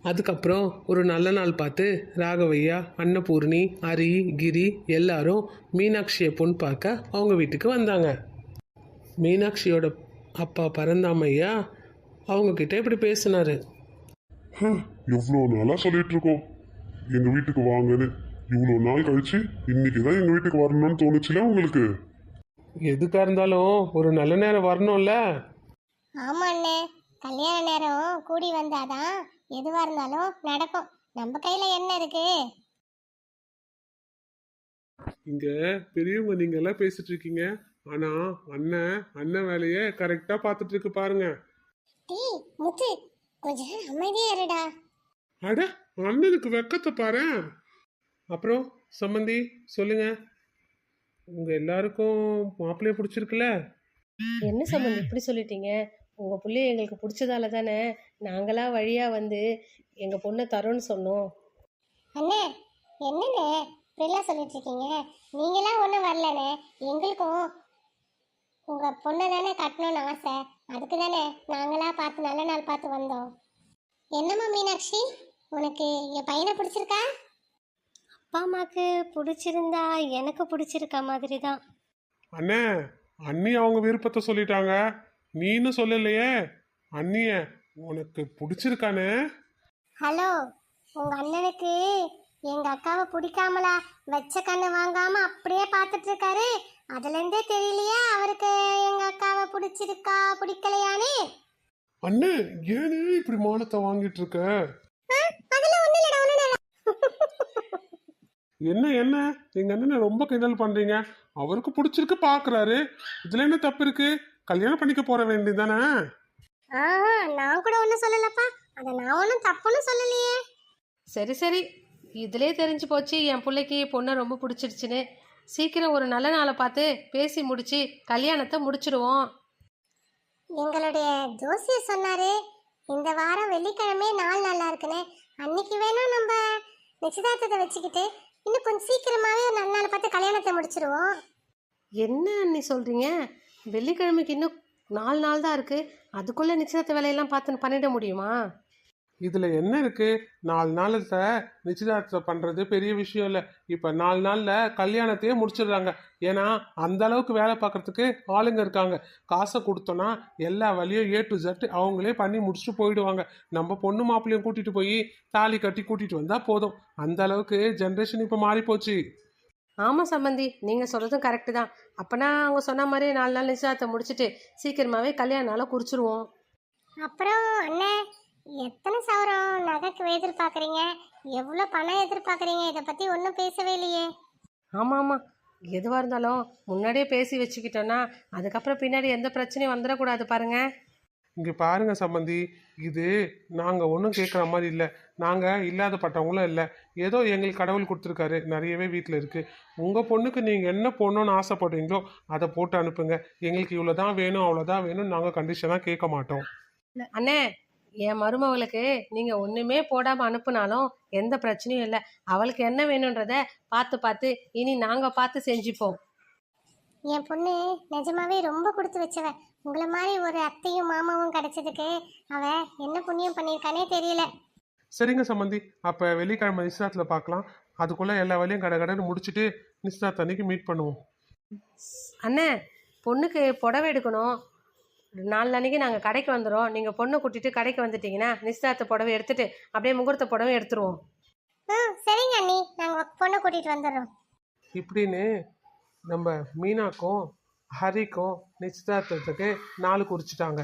அதுக்கப்புறம் ஒரு நல்ல நாள் பார்த்து ராகவையா, அன்னபூர்ணி, ஹரி, கிரி எல்லாரும் மீனாட்சியை பொண்ணு பார்க்க அவங்க வீட்டுக்கு வந்தாங்க. மீனாட்சியோட அப்பா பரந்தாமையா அவங்கக்கிட்ட இப்படி பேசினாரு. இவ்வளோ நாளாக சொல்லிட்டு இருக்கோம் எங்க வீட்டுக்கு வாங்கன்னு. இவ்வளோ நாள் கழிச்சு இன்னைக்கு தான் எங்க வீட்டுக்கு வரணும்னு தோணுச்சுல உங்களுக்கு? எதுக்காக இருந்தாலும் ஒரு நல்ல நேரம் வரணும்ல. ஆமா அண்ணே, கல்யாண நேரம் கூடி வந்தாதான் எதுவா இருந்தாலும் நடக்கும். நம்ம கையில என்ன இருக்கு? இங்க பெரியவங்க நீங்க எல்லாம் பேசிட்டு இருக்கீங்க, ஆனா அண்ணன் அண்ணன் வேலையை கரெக்டா பார்த்துட்டு இருக்கு பாருங்க. டீ முத்து, கொஞ்ச நேரம் அமைதியா இருடா. அட, அண்ணனுக்கு வெக்கத்தை பாரு. அப்புறம் சம்மந்தி சொல்லுங்க, உங்க எல்லாருக்கும் மாப்பிள்ளைய பிடிச்சிருக்குல்ல? என்ன சம்பந்தம் இப்படி சொல்லிட்டீங்க? உங்கள் பிள்ளைய எங்களுக்கு பிடிச்சதால தானே நாங்களா வழியாக வந்து எங்கள் பொண்ணை தரோன்னு சொன்னோம். அண்ணே, என்னண்ணே இப்படிலாம் சொல்லிட்டு இருக்கீங்க? நீங்களாம் ஒன்றும் வரலண்ணே. எங்களுக்கும் உங்க பொண்ணை தானே கட்டணும்னு ஆசை. அதுக்கு தானே நாங்களா பார்த்து நல்ல நாள் பார்த்து வந்தோம். என்னம்மா மீனாட்சி, உனக்கு என் பையனை பிடிச்சிருக்கா? அப்பா அம்மாவுக்கு பிடிச்சிருந்தா எனக்கு பிடிச்சிருக்க மாதிரி தான். அண்ணே, அண்ணி அவங்க விருப்பத்தை சொல்லிட்டாங்க, நீன்னு சொல்லலையே. அண்ணிய உனக்கு பிடிச்சிருக்கானே? ஹலோ, உங்க அண்ணனுக்கு எங்க அக்காவை பிடிக்காமலா வெச்ச கண்ணு வாங்காம அப்படியே பார்த்துட்டு இருக்காரு. அதுல இருந்தே தெரியலையா அவருக்கு எங்க அக்காவை பிடிச்சிருக்கா பிடிக்கலையானே? அண்ணே, ஏனே இப்படி மானத்தை வாங்கிட்டு இருக்க? அதெல்லாம் ஒண்ணு இல்லடா, ஒண்ணு இல்ல. என்ன என்ன எங்க அண்ணனை ரொம்ப கிண்டல் பண்றீங்க. அவருக்கு பிடிச்சிருக்கு பாக்குறாரு, இதுல என்ன தப்பு இருக்கு? கல்யாணம் பண்ணிக்க போற வேண்டியதானே? நான் கூட ஒன்றும் சொல்லலப்பா. அதை நான் ஒன்றும் தப்புன்னு சொல்லலையே. சரி சரி, இதிலே தெரிஞ்சு போச்சு என் பிள்ளைக்கு பொண்ணை ரொம்ப பிடிச்சிருச்சுன்னு. சீக்கிரம் ஒரு நல்ல நாளை பார்த்து பேசி முடிச்சு கல்யாணத்தை முடிச்சிடுவோம். எங்களுடைய ஜோசியர் சொன்னாரு, இந்த வாரம் வெள்ளிக்கிழமை நாள் நல்லா இருக்குன்னு. அன்னைக்கு வேணா நம்ம நிச்சயதார்த்தத்தை வச்சுக்கிட்டு இன்னும் கொஞ்சம் சீக்கிரமாவே ஒரு நல்ல நாளை பார்த்து கல்யாணத்தை முடிச்சிருவோம். என்ன அண்ணி சொல்கிறீங்க? வெள்ளிக்கிழமைக்கு இன்னும் 4 நாள் தான் இருக்குது. அதுக்குள்ளே நிச்சயதார்த்த வேலையெல்லாம் பார்த்து பண்ணிட முடியுமா? இதுல என்ன இருக்கு? 4 நாள்ல நிச்சயதார்த்தம் பண்றது பெரிய விஷயம் இல்லை. இப்ப 4 நாள்ல கல்யாணத்தையே முடிச்சிடுறாங்க. ஏன்னா அந்த அளவுக்கு வேலை பார்க்கறதுக்கு ஆளுங்க இருக்காங்க. காசை கொடுத்தோன்னா எல்லா வேலையும் A to Z அவங்களே பண்ணி முடிச்சுட்டு போயிடுவாங்க. நம்ம பொண்ணு மாப்பிள்ளையும் கூட்டிட்டு போய் தாலி கட்டி கூட்டிட்டு வந்தா போதும். அந்த அளவுக்கு ஜென்ரேஷன் இப்ப மாறி போச்சு. ஆமாம் சம்பந்தி, நீங்கள் சொல்கிறதும் கரெக்டு தான். அப்போனா அவங்க சொன்ன மாதிரியே 4 நாள் நிச்சயதார்த்தம் முடிச்சுட்டு சீக்கிரமாகவே கல்யாண நாளை குறிச்சிருவோம். அப்புறம் அண்ணே, எத்தனை சவரம் நகைக்கு எதிர்பார்க்குறீங்க? எவ்வளோ பணம் எதிர்பார்க்குறீங்க? இதை பற்றி ஒன்றும் பேசவே இல்லையே. ஆமாம் ஆமாம், எதுவாக இருந்தாலும் முன்னாடியே பேசி வச்சுக்கிட்டோன்னா அதுக்கப்புறம் பின்னாடி எந்த பிரச்சனையும் வந்துடக்கூடாது பாருங்க. இங்க பாருங்க சம்பந்தி, இது நாங்க ஒன்றும் கேட்குற மாதிரி இல்லை. நாங்க இல்லாத பட்டவங்களும் இல்லை. ஏதோ எங்களுக்கு கடவுள் கொடுத்துருக்காரு, நிறையவே வீட்டில் இருக்கு. உங்க பொண்ணுக்கு நீங்க என்ன போடணும்னு ஆசைப்படுறீங்களோ அதை போட்டு அனுப்புங்க. எங்களுக்கு இவ்வளோதான் வேணும் அவ்வளோதான் வேணும்னு நாங்கள் கண்டிஷனாக கேட்க மாட்டோம். அண்ணே, என் மருமவளுக்கு நீங்கள் ஒன்றுமே போடாமல் அனுப்புனாலும் எந்த பிரச்சனையும் இல்லை. அவளுக்கு என்ன வேணுன்றத பார்த்து பார்த்து இனி நாங்கள் பார்த்து செஞ்சுப்போம். என் பொண்ணு நிஜமாவே ரொம்ப கொடுத்து வச்சவ. உங்களை மாதிரி ஒரு அத்தையும் மாமாவும் கிடைச்சதுக்கு அவ என்ன புண்ணியம் பண்ணியிருக்கானே தெரியல. சரிங்க சம்பந்தி, அப்போ வெள்ளிக்கிழமை நிச்சயதார்த்தத்தில் பார்க்கலாம். அதுக்குள்ளே எல்லா வேலையும் கடன்னு முடிச்சுட்டு நிச்சயதார்த்த அன்னைக்கு மீட் பண்ணுவோம். அண்ணே, பொண்ணுக்கு புடவை எடுக்கணும். 4 அன்னைக்கு நாங்கள் கடைக்கு வந்துடுறோம். நீங்கள் பொண்ணை கூட்டிகிட்டு கடைக்கு வந்துட்டீங்கன்னா நிச்சயதார்த்த புடவை எடுத்துகிட்டு அப்படியே முகூர்த்த புடவை எடுத்துருவோம். சரிங்க அண்ணி, நாங்கள் பொண்ணை கூட்டிகிட்டு வந்துடுறோம். இப்படின்னு நம்ம மீனாக்கும் ஹரிக்கும் நிச்சயதார்த்தத்துக்கு நாள் குறிச்சிட்டாங்க.